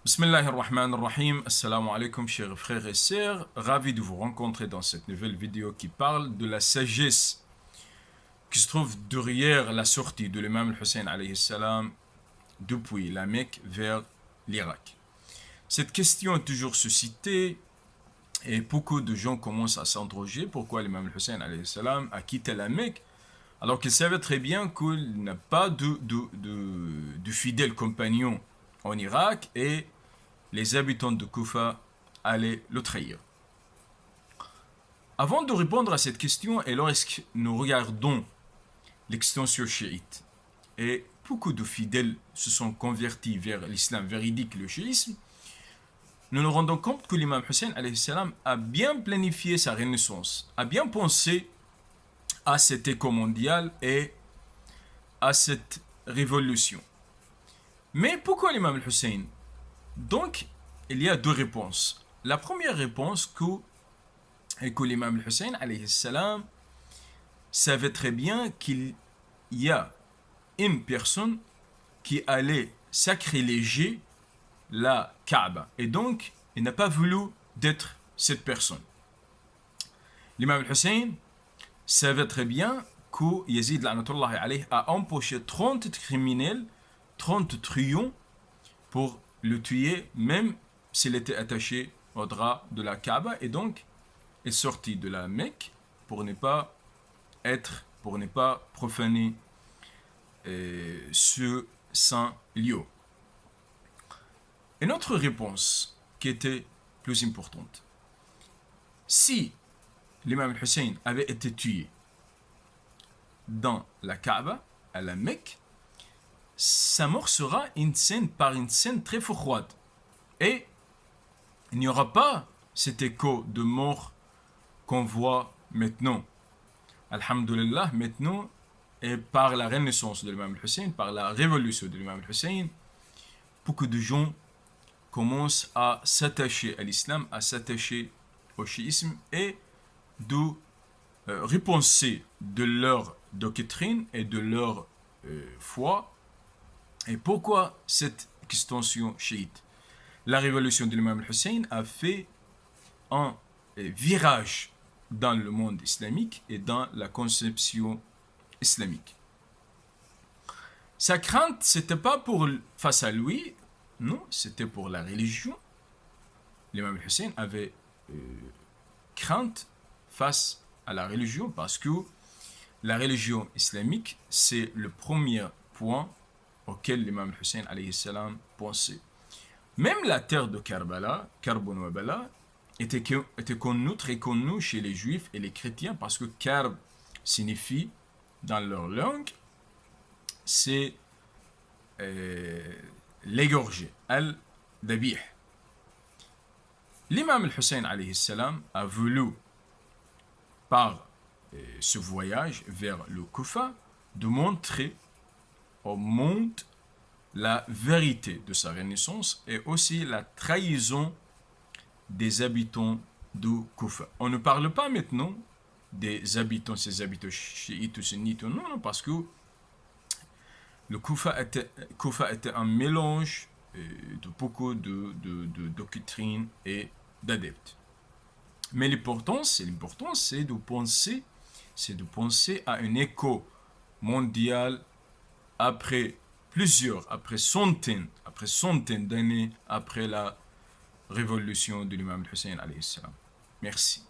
Bismillah ar-Rahman ar-Rahim, assalamu alaikum chers frères et sœurs, ravi de vous rencontrer dans cette nouvelle vidéo qui parle de la sagesse qui se trouve derrière la sortie de l'imam al-Hussein alayhi salam depuis la Mecque vers l'Irak. Cette question est toujours suscitée et beaucoup de gens commencent à s'interroger pourquoi l'imam al-Hussein alayhi salam a quitté la Mecque alors qu'il savait très bien qu'il n'a pas de fidèles compagnons en Irak et les habitants de Koufa allaient le trahir. Avant de répondre à cette question, et lorsque nous regardons l'extension chiite, et beaucoup de fidèles se sont convertis vers l'islam véridique, le chiisme, nous nous rendons compte que l'imam Hussein alayhi salam a bien planifié sa renaissance, a bien pensé à cet écho mondial et à cette révolution. Mais pourquoi l'imam Hussein? Donc, il y a deux réponses. La première réponse est que l'imam Hussein alayhi salam savait très bien qu'il y a une personne qui allait sacriléger la Kaaba. Et donc, il n'a pas voulu d'être cette personne. L'imam Hussein savait très bien que Yazid alayhi a empoché 30 criminels, 30 truands pour le tuer, même s'il était attaché au drap de la Kaaba, et donc est sorti de la Mecque pour ne pas profaner ce saint lieu. Une autre réponse qui était plus importante. Si l'imam Hussein avait été tué dans la Kaaba, à la Mecque, sa mort sera une scène très froide. Et il n'y aura pas cet écho de mort qu'on voit maintenant. Alhamdulillah, maintenant, et par la renaissance de l'imam Hussein, par la révolution de l'imam Hussein, beaucoup de gens commencent à s'attacher à l'islam, à s'attacher au chiisme et de repenser de leur doctrine et de leur foi. Et pourquoi cette extension chiite? La révolution de l'imam Hussein a fait un virage dans le monde islamique et dans la conception islamique. Sa crainte, c'était pas pour face à lui, non, c'était pour la religion. L'imam Hussein avait crainte face à la religion parce que la religion islamique, c'est le premier point auquel l'imam Hussein alayhi salam pensait. Même la terre de Karbala, Karbon wa Bala, était connue, très connue chez les juifs et les chrétiens parce que Karb signifie, dans leur langue, c'est l'égorgé, al-dabih. L'imam al-Hussein alayhi salam a voulu, par ce voyage vers le Koufa, de montrer au monde la vérité de sa renaissance et aussi la trahison des habitants de Koufa. On ne parle pas maintenant des habitants, ces habitants chiites ou sunnites, non, parce que le Koufa était un mélange de beaucoup de doctrines et d'adeptes. Mais l'important, c'est de penser à un écho mondial après centaines d'années après la révolution de l'imam Hussein alayhi salam. Merci.